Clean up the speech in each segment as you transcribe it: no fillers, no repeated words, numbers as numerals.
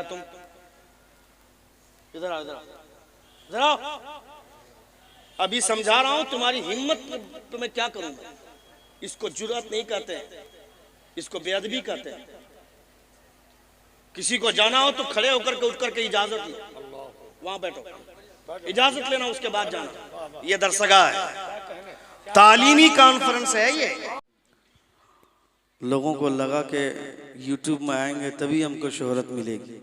रहा है तुम? इधर आओ, इधर आओ, इधर आओ। अभी समझा रहा हूं, तुम्हारी हिम्मत तो मैं क्या करूंगा। इसको जुर्रत नहीं कहते, इसको बेअदबी कहते हैं। किसी को जाना हो तो खड़े होकर के उठ करके इजाजत लो, वहां बैठो, इजाजत लेना, उसके बाद जाना। ये दरसगाह है, तालीमी कॉन्फ्रेंस है ये। लोगों को लगा कि यूट्यूब में आएंगे तभी हमको शोहरत मिलेगी,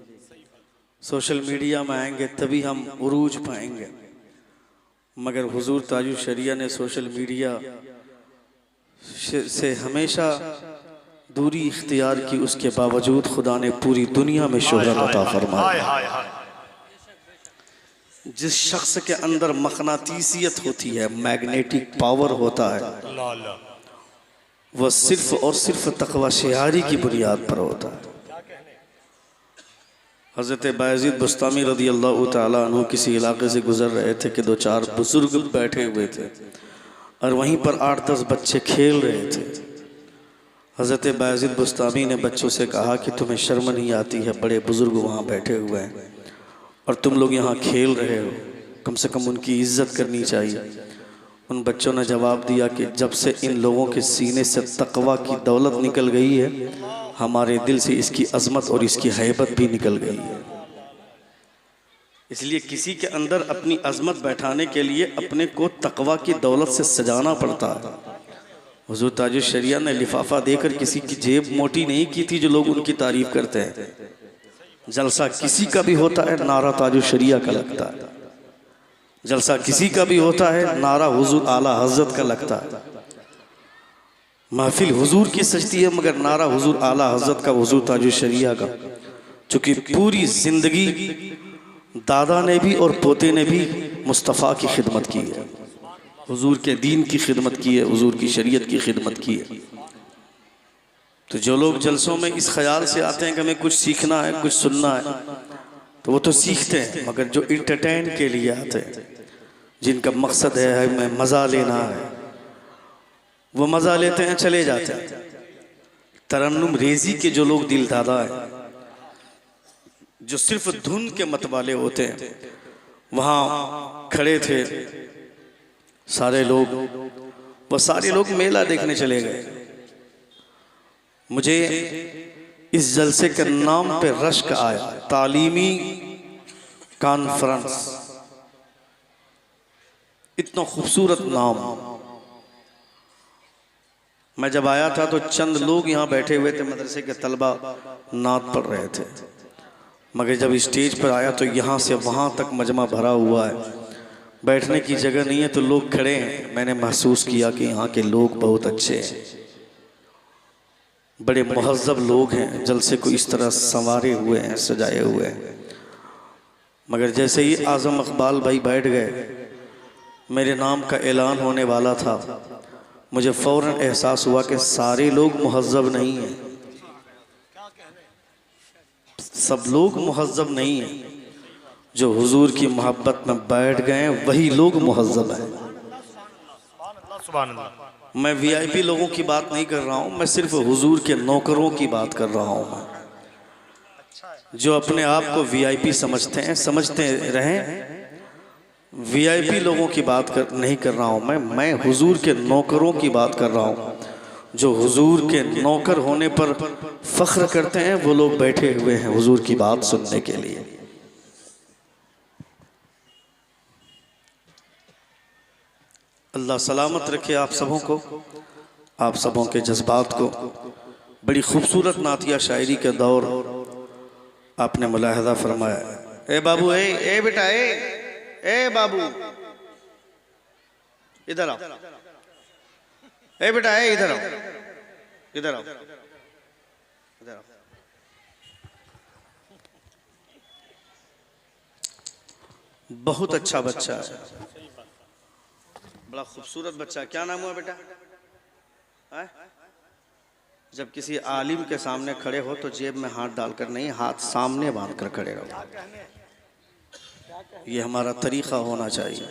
सोशल मीडिया में आएंगे तभी हम उरूज पाएंगे, मगर हुजूर ताजुल शरिया ने सोशल मीडिया से हमेशा दूरी इख्तियार की, उसके बावजूद खुदा ने पूरी दुनिया में शोहरत अता फरमाई। जिस शख्स के अंदर मकनातीसियत होती है, मैग्नेटिक पावर होता है, वह सिर्फ और सिर्फ तकवा शियारी की बुनियाद पर होता है। हज़रत बायज़ीद बुस्तामी रज़ी अल्लाह तआला अन्हु किसी इलाके से गुजर रहे थे कि दो चार बुजुर्ग बैठे हुए थे और वहीं पर 8-10 बच्चे खेल रहे थे। हज़रत बायज़ीद बुस्तामी ने बच्चों से कहा कि तुम्हें शर्म नहीं आती है, बड़े बुजुर्ग वहाँ बैठे हुए हैं और तुम लोग यहाँ खेल रहे हो, कम से कम उनकी इज्जत करनी चाहिए। उन बच्चों ने जवाब दिया कि जब से इन लोगों के सीने से तकवा की दौलत निकल गई है, हमारे दिल से इसकी अजमत और इसकी हैबत भी निकल गई है। इसलिए किसी के अंदर अपनी अजमत बैठाने के लिए अपने को तकवा की दौलत से सजाना पड़ता है। हुजूर ताजुल शरिया ने लिफाफा देकर किसी की जेब मोटी नहीं की थी जो लोग उनकी तारीफ करते हैं। जलसा किसी का भी होता है, नारा ताजुल शरिया का लगता है। जलसा किसी का भी होता है, नारा हुजूर आला हजरत का लगता है। महफिल हुजूर की सजती है, मगर नारा हुजूर आला हजरत का, हुजूर ताजुल शरिया का। चूँकि पूरी जिंदगी दादा ने भी और पोते ने भी मुस्तफ़ा की खिदमत की है, हुजूर के दीन की खिदमत की है, हुजूर की शरीयत की खिदमत की है। तो जो लोग जलसों में इस ख्याल से आते हैं कि हमें कुछ सीखना है, कुछ सुनना है, तो वो तो सीखते हैं, मगर जो इंटरटेन के लिए आते हैं, जिनका मकसद है हमें मज़ा लेना है, वो मज़ा लेते हैं, चले जाते हैं। तरन्नुम रेजी के जो लोग दिल दादा हैं, जो सिर्फ धुन के मतवाले होते हैं, वहाँ खड़े थे सारे लोग, वो सारे लोग मेला देखने चले गए। मुझे इस जलसे के नाम पे रश्क आया, तालीमी कॉन्फ्रेंस, इतना खूबसूरत नाम। मैं जब आया था तो चंद लोग यहाँ बैठे हुए थे, मदरसे के तलबा नात पढ़ रहे थे, मगर जब स्टेज पर आया तो यहाँ से वहाँ तक मजमा भरा हुआ है, बैठने की जगह नहीं है तो लोग खड़े हैं। मैंने महसूस किया कि यहाँ के लोग बहुत अच्छे हैं, बड़े मुहज़्ज़ब लोग हैं, जलसे को इस तरह संवारे हुए हैं, सजाए हुए हैं। मगर जैसे ही आज़म इकबाल भाई बैठ गए, मेरे नाम का ऐलान होने वाला था, मुझे फ़ौरन एहसास हुआ कि सारे लोग मुहज़्ज़ब नहीं हैं, सब लोग मुहज़्ज़ब नहीं हैं। जो हुजूर की मोहब्बत में बैठ गए वही लोग मुहज़्ज़ब हैं। मैं वीआईपी लोगों की बात नहीं कर रहा हूँ, मैं सिर्फ हुजूर के नौकरों की बात कर रहा हूँ। जो अपने आप को वीआईपी समझते हैं, समझते रहें। वीआईपी लोगों की बात नहीं कर रहा हूँ मैं हुजूर के नौकरों की बात कर रहा हूँ। जो हुजूर के नौकर होने पर फख्र करते हैं, वो लोग बैठे हुए हैं हुजूर की बात सुनने के लिए। अल्लाह सलामत रखे आप सबों को, आप सबों के जज्बात को। बड़ी खूबसूरत नातिया शायरी के दौर आपने मुलाहजा फरमाया। ए बाबू, ए बेटा, ए बाबू, इधर आओ। ए बेटा, इधर आओ, इधर आओ, इधर आओ। बहुत अच्छा बच्चा है, बड़ा खूबसूरत बच्चा। क्या नाम हुआ बेटा? जब किसी आलिम के सामने खड़े हो तो जेब में हाथ डालकर नहीं, हाथ सामने बांध कर खड़े रहो। ये हमारा तरीका होना चाहिए।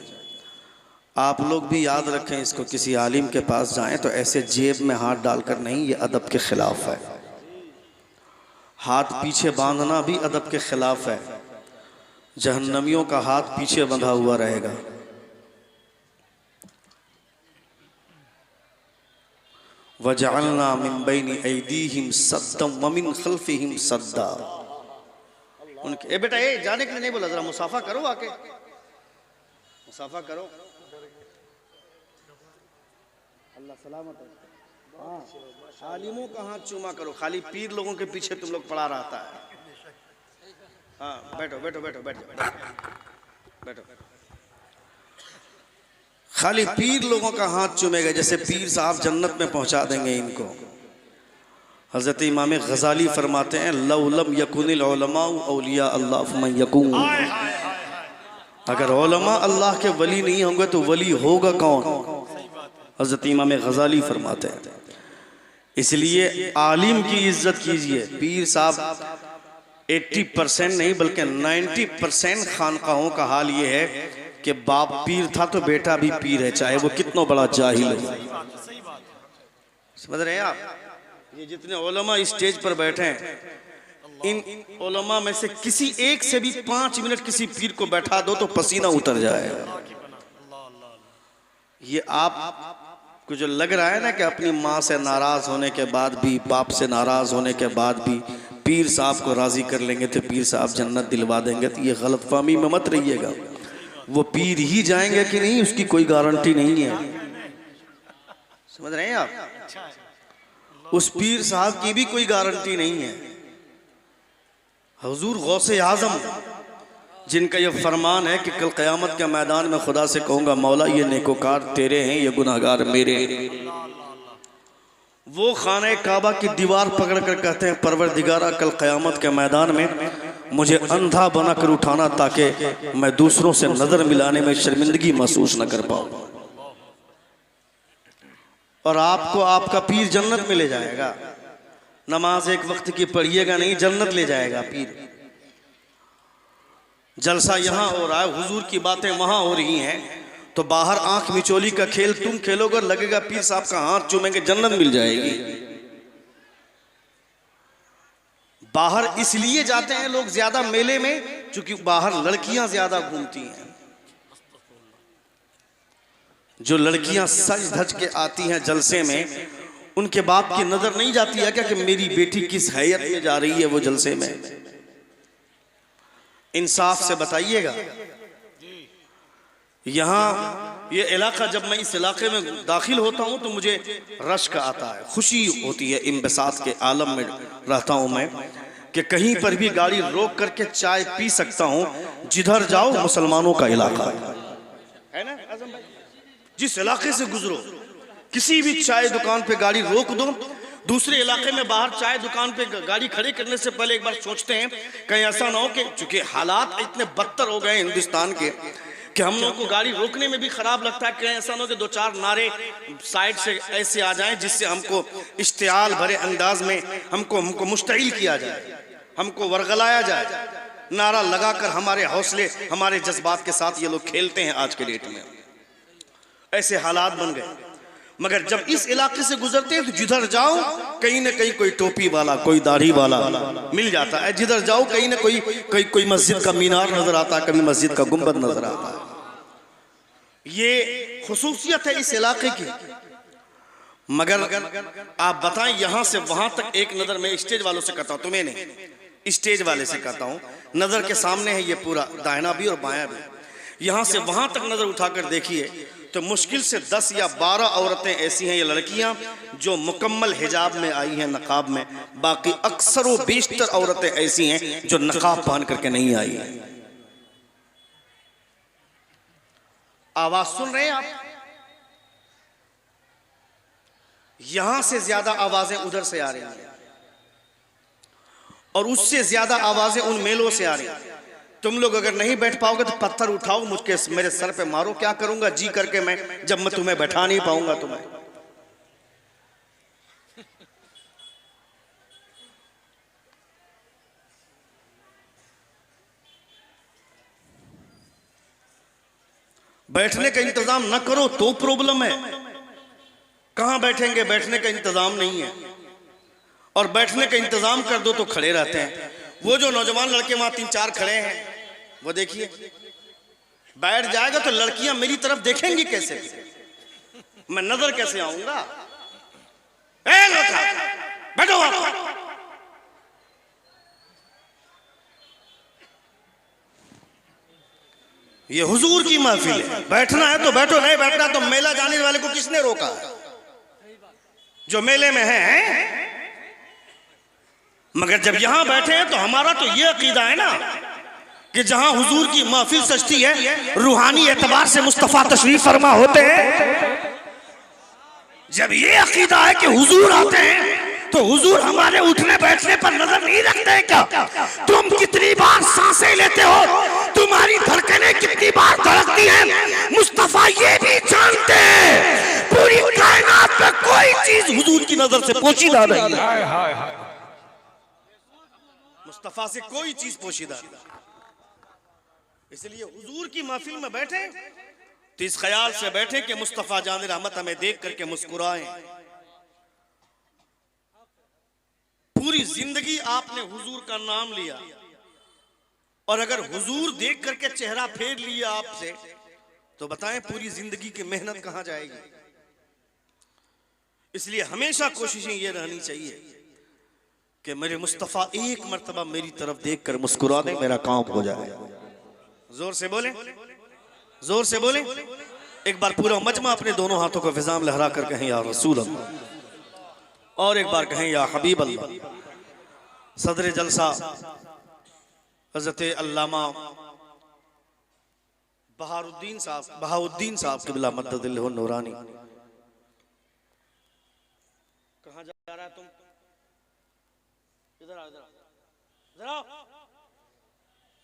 आप लोग भी याद रखें इसको, किसी आलिम के पास जाएं तो ऐसे जेब में हाथ डालकर नहीं, ये अदब के खिलाफ है। हाथ पीछे बांधना भी अदब के खिलाफ है। जहन्नमियों का हाथ पीछे बंधा हुआ रहेगा। वजअलना मिन बैनि ऐदीहिम सद्दम व मिन खल्फिहिम सद्दा। उनके ए बेटा, ए जाने के लिए नहीं बोला, जरा मुसाफा करो, आके मुसाफा करो। अल्लाह सलामत है। हाँ, आलिमों का हाथ चूमा करो, खाली पीर लोगों के पीछे तुम लोग पड़ा रहता है। हाँ, बैठो बैठो बैठो बैठो बैठो। खाली पीर लोगों का हाथ चूमेगा, जैसे पीर साहब जन्नत में पहुंचा देंगे इनको। हजरत इमाम गजाली फरमाते हैं, लौ लम यकुनिल उलमाउ औलिया अल्लाह फमन यकून। अगर उलमा अल्लाह के वली नहीं होंगे तो वली होगा कौन? हजरत इमाम गजाली फरमाते हैं। इसलिए आलिम की इज्जत कीजिए। पीर साहब 80% नहीं बल्कि 90% खानकाहों का हाल ये है कि बाप पीर था तो बेटा भी पीर है, चाहे वो कितना बड़ा जाहिल हो। समझ रहे हैं आप? ये जितने उलमा स्टेज पर बैठे हैं, इन उलमा में से किसी एक से भी 5 मिनट किसी पीर को बैठा दो तो पसीना उतर जाएगा। ये आपको जो लग रहा है ना कि अपनी माँ से नाराज होने के बाद भी, बाप से नाराज होने के बाद भी पीर साहब को राजी कर लेंगे तो पीर साहब जन्नत दिलवा देंगे, तो ये गलतफहमी में मत रहिएगा। वो पीर ही जाएंगे कि नहीं उसकी कोई गारंटी नहीं है। समझ रहे हैं आप? उस पीर साहब की भी कोई गारंटी नहीं है। हुजूर गौसे आजम जिनका यह फरमान है कि कल क़यामत के मैदान में खुदा से कहूँगा, मौला ये नेकोकार तेरे हैं, ये गुनाहगार मेरे हैं। वो खाने काबा की दीवार पकड़ कर कहते हैं, परवरदिगारा कल क़यामत के मैदान में मुझे अंधा बना कर उठाना ताकि मैं दूसरों से नज़र मिलाने में शर्मिंदगी महसूस न कर पाऊँ। और आपको आपका पीर जन्नत में ले जाएगा। नमाज एक वक्त की पढ़िएगा नहीं, जन्नत ले जाएगा पीर। जलसा यहाँ हो रहा है, हुजूर की बातें वहाँ हो रही हैं, तो बाहर आंख मिचोली का खेल तुम खेलोगे, लगेगा पीर साहब का हाथ चूमेंगे जन्नत मिल जाएगी। बाहर इसलिए जाते हैं लोग ज्यादा मेले में, क्योंकि बाहर लड़कियां ज्यादा घूमती हैं। जो लड़कियां सज धज के आती हैं जलसे में, उनके बाप की नजर नहीं जाती है क्या कि मेरी बेटी किस हैयत में जा रही है वो जलसे में? इंसाफ से बताइएगा। यहाँ ये इलाका, जब मैं इस इलाके में दाखिल होता हूँ तो मुझे रश्क आता है, खुशी होती है। इंबसात के आलम में रहता हूँ मैं कि कहीं पर भी गाड़ी रोक करके चाय पी सकता हूँ। जिधर जाओ मुसलमानों का इलाका है ना आजम भाई। जिस इलाके से गुजरो, किसी भी चाय दुकान पे गाड़ी रोक दो, दूसरे इलाके में बाहर चाय दुकान पे गाड़ी खड़ी करने से पहले एक बार सोचते हैं कहीं ऐसा ना हो कि, चूंकि हालात इतने बदतर हो गए हिंदुस्तान के कि हम लोगों को गाड़ी रोकने में भी खराब लगता है। कहीं ऐसा ना हो कि 2-4 नारे साइड से ऐसे आ जाएं जिससे हमको इश्तियाल भरे अंदाज में हमको मुश्तइल किया जाए, हमको वरगलाया जाए। नारा लगाकर हमारे हौसले, हमारे जज्बात के साथ ये लोग खेलते हैं आज के डेट में। ऐसे हालात बन गए। मगर जब इस इलाके से गुजरते हैं तो जिधर जाओ कहीं ना कहीं कोई टोपी वाला, कोई दाढ़ी वाला मिल जाता है। जिधर जाओ कहीं ना कोई मस्जिद का मीनार नजर आता है, कभी मस्जिद का गुंबद नजर आता है। ये खुसूसियत है इस इलाके की। मगर आप बताएं, यहां से वहां तक एक नजर में स्टेज वालों से कहता हूं, तुम्हें नहीं, स्टेज वाले से कहता हूं, नजर के सामने है ये पूरा, दाहिना भी और बायां भी। यहां से वहां तक नजर उठाकर देखिए तो मुश्किल से 10 या 12 औरतें ऐसी हैं, ये लड़कियां जो मुकम्मल हिजाब में आई हैं, नकाब में। बाकी अक्सर व बेशतर औरतें ऐसी हैं जो नकाब पहन करके नहीं आई हैं। आवाज सुन रहे हैं आप? यहां से ज्यादा आवाजें उधर से आ रही हैं और उससे ज्यादा आवाजें उन मेलों से आ रही हैं। तुम लोग अगर नहीं बैठ पाओगे तो पत्थर उठाओ, मुझके मेरे सर पे मारो, क्या करूंगा जी करके मैं, जब मैं तुम्हें बैठा नहीं पाऊंगा तुम्हें। बैठने का इंतजाम न करो तो प्रॉब्लम है। कहां बैठेंगे? बैठने का इंतजाम नहीं है। और बैठने का इंतजाम कर दो तो खड़े रहते हैं। वो जो नौजवान लड़के वहां 3-4 खड़े हैं, वो देखिए, बैठ जाएगा तो लड़कियां मेरी तरफ देखेंगी कैसे, मैं नजर कैसे आऊंगा? ए लड़का बैठो वहां। ये हुजूर की महफिल है, बैठना है तो बैठो, नहीं बैठना तो मेला जाने वाले को किसने रोका? जो मेले में है। मगर जब यहां बैठे हैं तो हमारा तो ये अकीदा है ना कि जहां हुजूर की महफिल सजती है, रूहानी एतबार से मुस्तफा तशरीफ फरमा होते हैं। जब ये अकीदा है कि हुजूर आते हैं तो हुजूर हमारे उठने बैठने पर नजर नहीं रखते हैं क्या? तुम कितनी बार सांसें लेते हो, तुम्हारी धड़कनें कितनी बार धड़कती हैं, मुस्तफा ये भी जानते हैं। पूरी कायनात में कोई चीज हुजूर की नजर से पोशीदा नहीं है। मुस्तफा से कोई चीज पोशीदा नहीं। इसलिए हुजूर की महफिल में बैठे तो इस ख्याल से बैठे कि मुस्तफा जान रहमत हमें देख करके मुस्कुराएं। पूरी जिंदगी आपने हुजूर का नाम लिया और अगर हुजूर देख करके चेहरा फेर लिया आपसे, तो बताएं पूरी जिंदगी की मेहनत कहां जाएगी? इसलिए हमेशा कोशिशें ये रहनी चाहिए कि मेरे मुस्तफा एक मर्तबा मेरी तरफ देखकर मुस्कुरा दे, मेरा काम हो जाए। जोर से बोले, जोर से बोले। एक बार पूरा मजमा अपने दोनों हाथों को फिजाम लहरा कर कहें या रसूल अल्लाह, और एक बार कहें या हबीब अल्लाह। सदर जलसा हजरत अल्लामा बहाउद्दीन साहब क़िबला मद्ददिल्लाहु नूरानी। कहां जा रहा है तुम? इधर आओ, इधर आओ।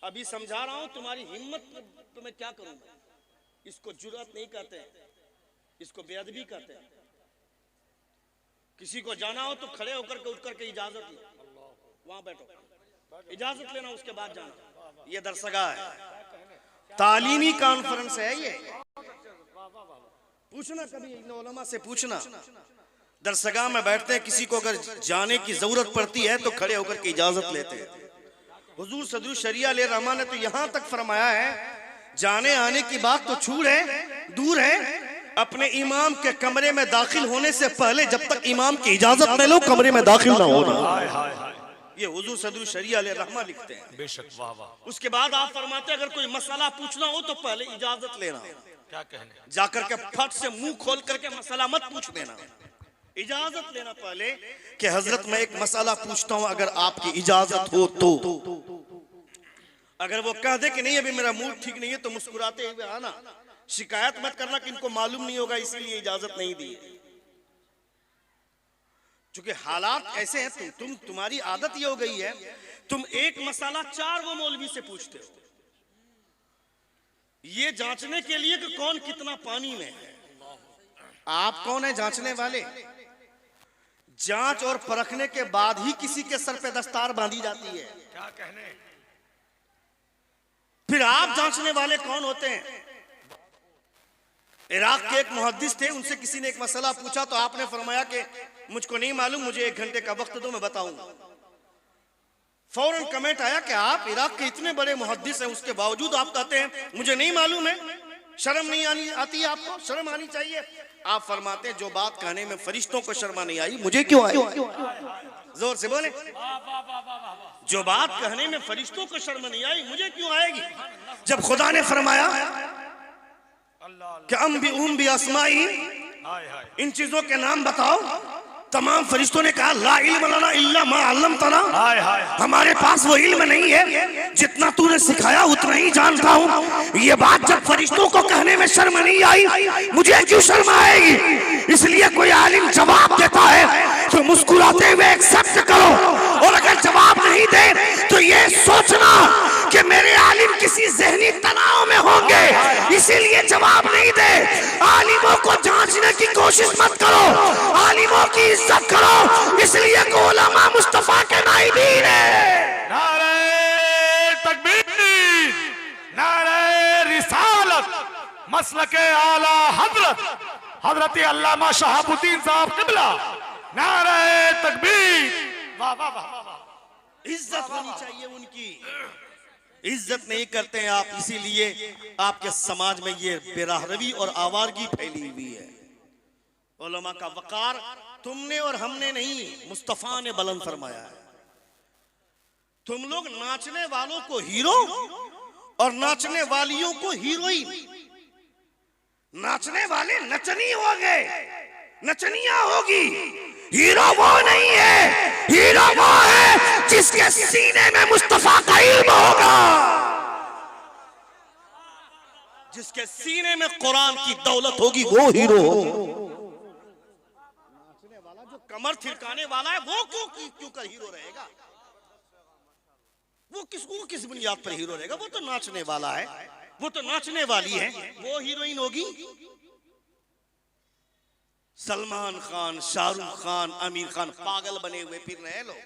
अभी समझा रहा हूं, तुम्हारी हिम्मत तो मैं क्या करूंगा। इसको जुर्रत नहीं कहते, इसको बेअदबी कहते हैं। किसी को जाना हो तो खड़े होकर के उठ करके इजाजत लो, वहां बैठो, इजाजत लेना, उसके बाद जाना। ये दरसगाह है, तालीमी कॉन्फ्रेंस है। ये पूछना कभी उलमा से पूछना, दरसगाह में बैठते हैं, किसी को अगर जाने की जरूरत पड़ती है तो खड़े होकर के इजाजत लेते हैं। हुजूर सदरुल शरिया ले रहमान ने तो यहां तक फरमाया है, जाने आने की बात तो छूड़ है, दूर है, अपने इमाम के कमरे में दाखिल होने से पहले जब तक इमाम की इजाजत न लो कमरे में दाखिल ना होना। ये हुजूर सदरुल शरिया ले रहमान लिखते हैं। बेशक, वाह वाह। उसके बाद आप फरमाते हैं, अगर कोई मसला पूछना हो तो पहले इजाजत लेना। क्या कहने? जाकर के फट से मुंह खोल करके मसला मत पूछ देना, इजाजत लेना पहले कि हजरत मैं एक मसला पूछता हूं, अगर आपकी इजाजत हो तो। अगर वो कह दे कि नहीं अभी मेरा मूड ठीक नहीं है, तो मुस्कुराते हुए आना, शिकायत मत करना कि इनको मालूम नहीं होगा इसलिए इजाजत नहीं दी। चूंकि हालात ऐसे हैं, तुम्हारी आदत ये हो गई है, तुम एक मसला 4 वो मौलवी से पूछते हो, ये जांचने के लिए कि कौन कितना पानी में है। आप कौन है जांचने वाले? जांच और परखने के बाद ही किसी के सर पे दस्तार बांधी जाती है। क्या कहने? फिर आप जांचने वाले कौन होते हैं? इराक के एक मुहद्दिस थे, उनसे किसी ने एक मसला पूछा तो आपने फरमाया कि मुझको नहीं मालूम, मुझे 1 घंटे का वक्त दो, मैं बताऊंगा। फौरन कमेंट आया कि आप इराक के इतने बड़े मुहद्दिस हैं, उसके बावजूद आप कहते हैं मुझे नहीं मालूम है। शर्म नहीं आती है आपको? शर्म आनी चाहिए। आप फरमाते हैं, जो बात कहने में फरिश्तों को शर्म नहीं आई, मुझे क्यों आई? जोर से बोले। जो बात कहने में फरिश्तों को शर्म नहीं आई, मुझे क्यों आएगी? जब खुदा ने फरमाया कि अम बि अस्माई, इन चीजों के नाम बताओ, तमाम फरिश्तों ने कहा ला इल्म लना इल्ला मा अल्लमतना, हमारे पास वो इल्म नहीं है जितना तूने सिखाया उतना ही जानता हूँ। ये बात जब फरिश्तों को कहने में शर्म नहीं आई, मुझे क्यों शर्म आएगी? इसलिए कोई आलिम जवाब देता है तो मुस्कुराते हुए एक्सेप्ट करो, और अगर जवाब नहीं दे तो ये सोचना कि मेरे आलिम किसी जहनी तनाव में होंगे इसीलिए जवाब नहीं दे। आलिमों को जांचने की कोशिश मत करो, आलिमों की इज्जत करो, इसलिए को उलमा मुस्तफा के नाइबीन है। नारे तकबीर, नारे रिसालत, मसलके आला हजरत अल्लामा शहाबुद्दीन साहब क़िबला, नारे तकबीर, वाह वाह वाह वाह। इज्जत होनी चाहिए उनकी, इज्जत नहीं करते हैं आप, इसीलिए आपके समाज में ये बेराहरवी और आवारगी फैली हुई है। उलमा का वकार तुमने और हमने नहीं, मुस्तफा ने बुलंद फरमाया है। तुम लोग नाचने वालों को हीरो और नाचने वालियों को हीरोइन, नाचने वाले नचनी हो गए, नचनिया होगी, हीरो वो नहीं है, हीरो वो है जिसके सीने में मुस्तफा का इल्म होगा, जिसके सीने में कुरान की दौलत होगी, वो हीरो होगा। नाचने वाला जो कमर थिरकाने वाला है वो क्यों कर हीरो रहेगा? वो किस बुनियाद पर हीरो रहेगा? वो तो नाचने वाला है, वो तो नाचने वाली है, वो हीरोइन होगी। सलमान खान, शाहरुख खान, आमिर खान पागल बने हुए फिर रहे लोग।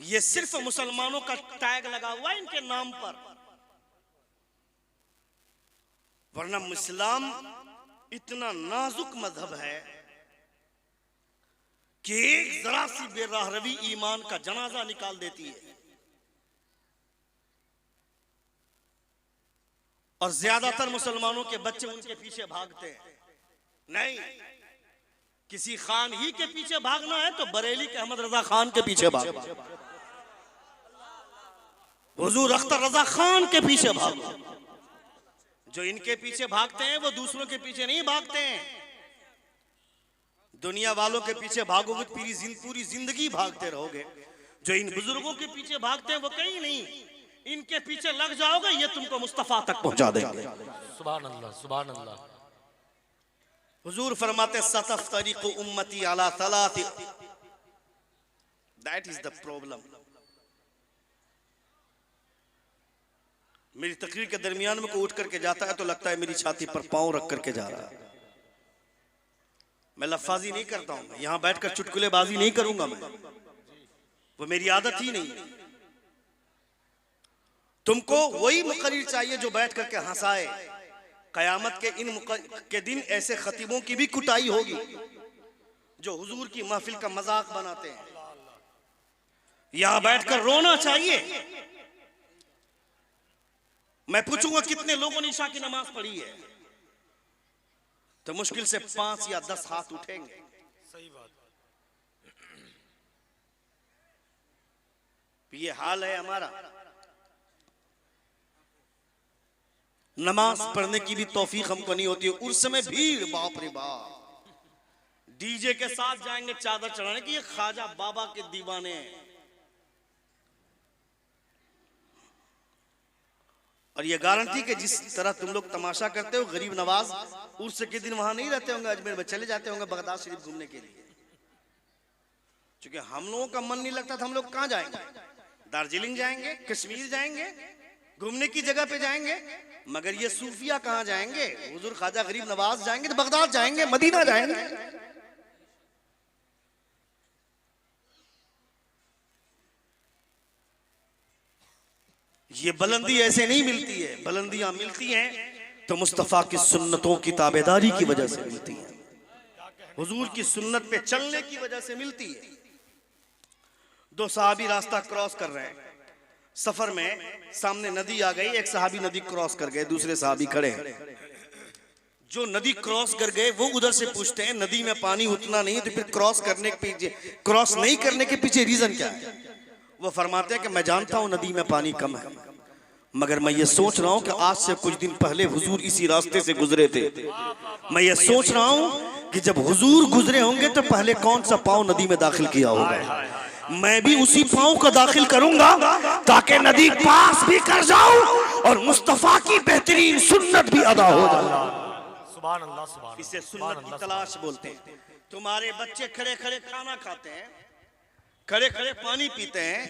ये सिर्फ मुसलमानों का टैग लगा हुआ है इनके नाम पर, वरना इस्लाम इतना नाजुक मजहब है कि एक जरा सी बेराहरवी ईमान का जनाजा निकाल देती है। और ज्यादातर मुसलमानों के बच्चे उनके पीछे भागते हैं। नहीं, किसी खान ही के पीछे भागना है तो बरेली के अहमद रजा खान के पीछे भागो, हुजूर अख्तर रजा खान के पीछे भागो। जो इनके पीछे भागते हैं वो दूसरों के पीछे नहीं भागते हैं। दुनिया वालों के पीछे भागोगे पूरी जिंदगी भागते रहोगे। जो इन बुजुर्गों के पीछे भागते हैं वो कहीं नहीं, इनके पीछे लग जाओगे ये तुमको मुस्तफा तक पहुंचा देंगे। सुभान अल्लाह, सुभान अल्लाह। हुजूर फरमाते सतफ्तरिकु उम्मती अला सलाति, दैट इज द प्रॉब्लम। मेरी तकरीर के दरमियान में कोई उठ करके जाता है तो लगता है मेरी छाती पर पांव रख करके जा रहा है। मैं लफ्फाजी नहीं करता हूं, यहां बैठकर चुटकुलेबाजी नहीं करूंगा मैं, वो मेरी आदत ही नहीं। तुमको वही मुकर्रिर चाहिए जो बैठ करके हंसाए। कयामत के दिन ऐसे खतीबों की भी कुटाई होगी जो हुजूर की महफिल का मजाक बनाते हैं। यहां बैठकर रोना चाहिए। मैं पूछूंगा कितने लोगों ने ईशा की नमाज पढ़ी है, तो मुश्किल से 5 या 10 हाथ उठेंगे। सही बात। ये हाल है हमारा। नमाज पढ़ने की भी तौफीक हमको नहीं होती है। उस समय भीड़, बाप रे बाप, डीजे के साथ जाएंगे चादर चढ़ाने की। ये ख्वाजा बाबा के दीवाने हैं। और ये गारंटी कि जिस तरह तुम लोग तमाशा करते हो, गरीब नवाज उर्स के दिन वहां नहीं रहते होंगे, अजमेर में चले जाते होंगे बगदाद शरीफ घूमने के लिए। क्योंकि हम लोगों का मन नहीं लगता था, हम लोग कहां जाएंगे? दार्जिलिंग जाएंगे, कश्मीर जाएंगे, घूमने की जगह पे जाएंगे। मगर ये सूफिया कहां जाएंगे? हुजूर ख्वाजा गरीब नवाज जाएंगे तो बगदाद जाएंगे, मदीना जाएंगे। ये बुलंदी ऐसे नहीं मिलती है। बुलंदियां मिलती हैं तो मुस्तफा की सुन्नतों की ताबेदारी की वजह से मिलती है, हुजूर की सुन्नत पे चलने की वजह से मिलती है। 2 सहाबी रास्ता क्रॉस कर रहे हैं, सफर में सामने नदी आ गई। एक सहाबी नदी क्रॉस कर गए, दूसरे सहाबी खड़े हैं। जो नदी क्रॉस कर गए वो उधर से पूछते हैं नदी में पानी उतना नहीं, तो फिर क्रॉस नहीं करने के पीछे रीजन क्या है? वो फरमाते हैं कि मैं जानता हूं नदी में पानी कम है, मगर मैं ये सोच रहा हूं कि आज से कुछ दिन पहले हुजूर इसी रास्ते से गुजरे थे। मैं ये सोच रहा हूं कि जब हुजूर गुजरे होंगे तो पहले कौन सा पांव नदी में दाखिल किया होगा। मैं भी उसी पांव को दाखिल करूंगा ताकि नदी पास भी कर जाऊं और मुस्तफा की बेहतरीन सुन्नत भी अदा हो जाए। सुभान अल्लाह, सुभान। इसे सुन्नत की तलाश बोलते हैं। तुम्हारे बच्चे खड़े खड़े खाना खाते हैं, खड़े खड़े पानी पीते हैं।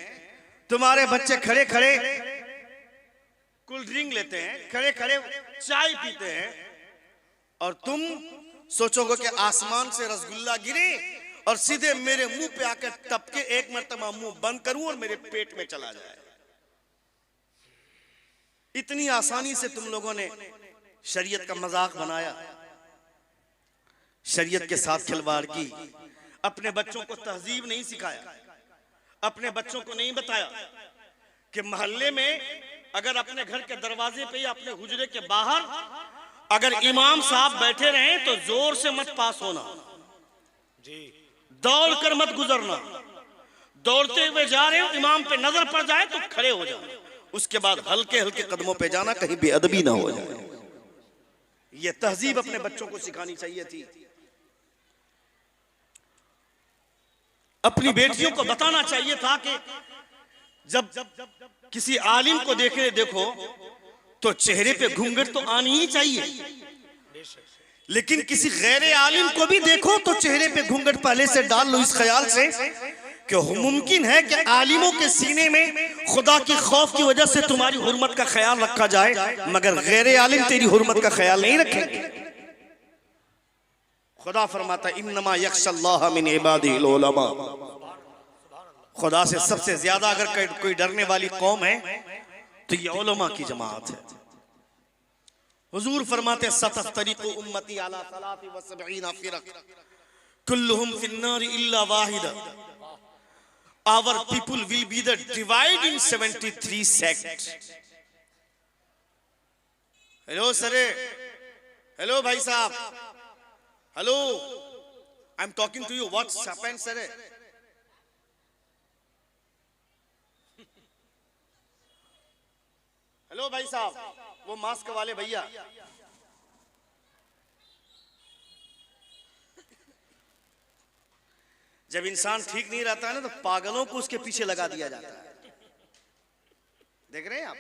तुम्हारे बच्चे खड़े खड़े कोल्ड ड्रिंक लेते हैं, खड़े खड़े चाय पीते हैं। और तुम सोचोगे कि आसमान से रसगुल्ला गिरे और सीधे मेरे मुंह पे आकर टपके, एक मरतबा मुंह बंद करूं और मेरे पेट में चला जाए। इतनी आसानी से तुम लोगों ने शरीयत का मजाक बनाया। शरीयत के साथ खिलवाड़ की, अपने बच्चों को तहजीब नहीं सिखाया, अपने बच्चों को नहीं बताया कि मोहल्ले में अगर अपने घर के दरवाजे पे या अपने हुजरे के बाहर अगर इमाम साहब बैठे रहे तो जोर से मत पास होना जी, दौड़ कर मत गुजरना, दौड़ते हुए जा रहे हो इमाम पे नजर पड़ जाए तो खड़े हो जाओ, उसके बाद हल्के हल्के कदमों पे जाना, कहीं बेअदबी ना हो जाए। ये तहजीब अपने बच्चों को सिखानी चाहिए थी। अपनी बेटियों को बताना चाहिए था कि जब किसी आलिम को देखो तो चेहरे पे घूंघट तो आनी ही चाहिए, लेकिन किसी गैर आलिम को भी देखो तो चेहरे पे घूंघट पहले से डाल लो, इस ख्याल से कि मुमकिन है कि आलिमों के सीने में खुदा की खौफ की वजह से तुम्हारी हुर्मत का ख्याल रखा जाए, मगर गैर आलिम तेरी हुर्मत का ख्याल नहीं रखेंगे। खुदा फरमाता इन्नमा यख्शल्लाह मिन इबादिहिल उलमा, खुदा से सबसे ज्यादा अगर कोई डरने वाली कौम है तो ये उलमा की जमात है। हुजूर फरमाते सतफ्तरिकु उम्मती अला 73 फिरक कुल्लुहुम फिन्नार इल्ला वाहिदा, our people will be the divided in 73 sects. Hello sir, hello भाई साहब, hello, I am talking to you, what's happened sir? Hello भाई साहब, वो मास्क वाले भैया, जब इंसान ठीक नहीं रहता है ना तो पागलों को उसके पीछे लगा दिया जाता है। देख रहे हैं आप?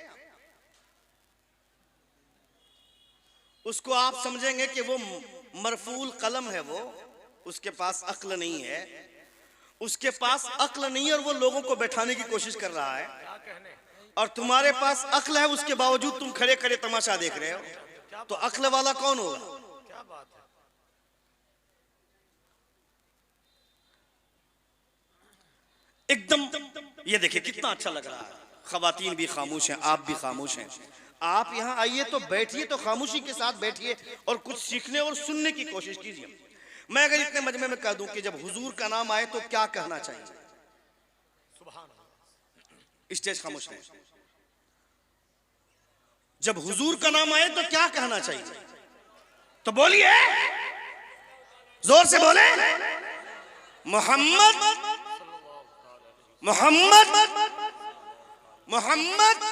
उसको आप समझेंगे कि वो मरफूल कलम है, वो उसके पास अक्ल नहीं है, उसके पास अक्ल नहीं है और वो लोगों को बैठाने की कोशिश कर रहा है, और तुम्हारे पास अक्ल है उसके बावजूद तुम खड़े खड़े तमाशा देख रहे हो, तो अक्ल वाला कौन होगा? क्या बात है। एकदम ये देखिए कितना अच्छा लग रहा है, खवातीन भी खामोश हैं, आप भी खामोश हैं। आप यहाँ आइए तो बैठिए, तो खामोशी के साथ बैठिए और कुछ सीखने और सुनने की कोशिश कीजिए। मैं अगर इतने मजमे में कह दूं कि जब हुजूर का नाम आए तो क्या कहना चाहिए, सुभान अल्लाह। स्टेज खामोश है। जब हुजूर का नाम आए तो क्या कहना चाहिए, तो बोलिए, जोर से बोले, मोहम्मद मोहम्मद मोहम्मद,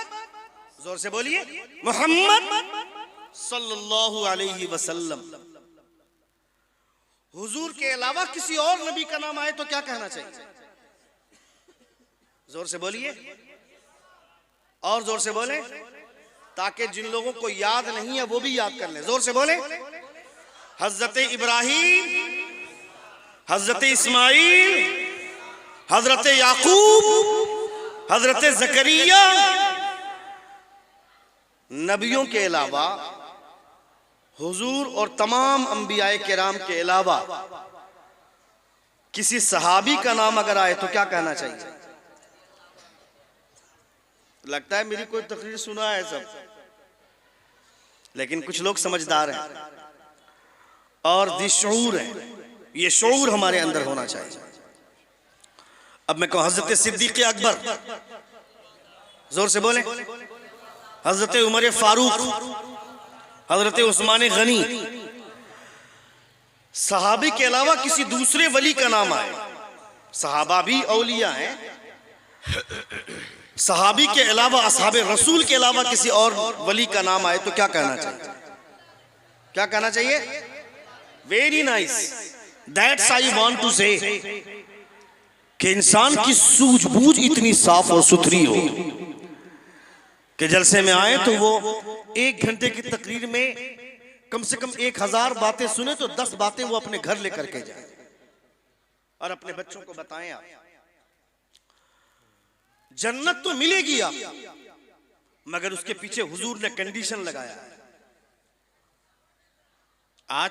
जोर से बोलिए, मोहम्मद सल्लल्लाहु अलैहि वसल्लम। हुजूर के अलावा किसी और नबी का नाम आए तो क्या कहना चाहिए? जोर से बोलिए, और जोर से बोले, ताकि जिन लोगों को याद नहीं है वो भी याद कर ले। जोर से बोले, हजरत इब्राहिम, हजरत इस्माइल, हजरत याकूब, हजरत जकरिया, नबियों के अलावा हुजूर और तमाम अंबियाए किराम के अलावा किसी सहाबी का नाम अगर आए तो क्या कहना चाहिए? लगता है मेरी कोई तकरीर सुना है सब, लेकिन कुछ लोग समझदार हैं और दिशऊर हैं, ये शऊर हमारे अंदर होना चाहिए। अब मैं कहूं हजरत सिद्दीक अकबर, जोर से बोले, हजरत उमर फारूक, हजरत उस्मान गनी, सहाबी के अलावा किसी दूसरे वली का नाम आए, सहाबा भी औलिया हैं, सहाबी के अलावा असहाबे रसूल के अलावा किसी और वली का नाम आए तो क्या कहना चाहिए? क्या कहना चाहिए? Very nice, that's I want to say कि इंसान की सूझबूझ इतनी साफ और सुथरी हो कि जलसे में आए तो वो 1 घंटे की तकरीर में कम से कम 1000 बातें सुने तो 10 बातें वो अपने घर लेकर के जाए और अपने बच्चों को बताएं। आप जन्नत तो मिलेगी आप, मगर उसके पीछे हुजूर ने कंडीशन लगाया है। आज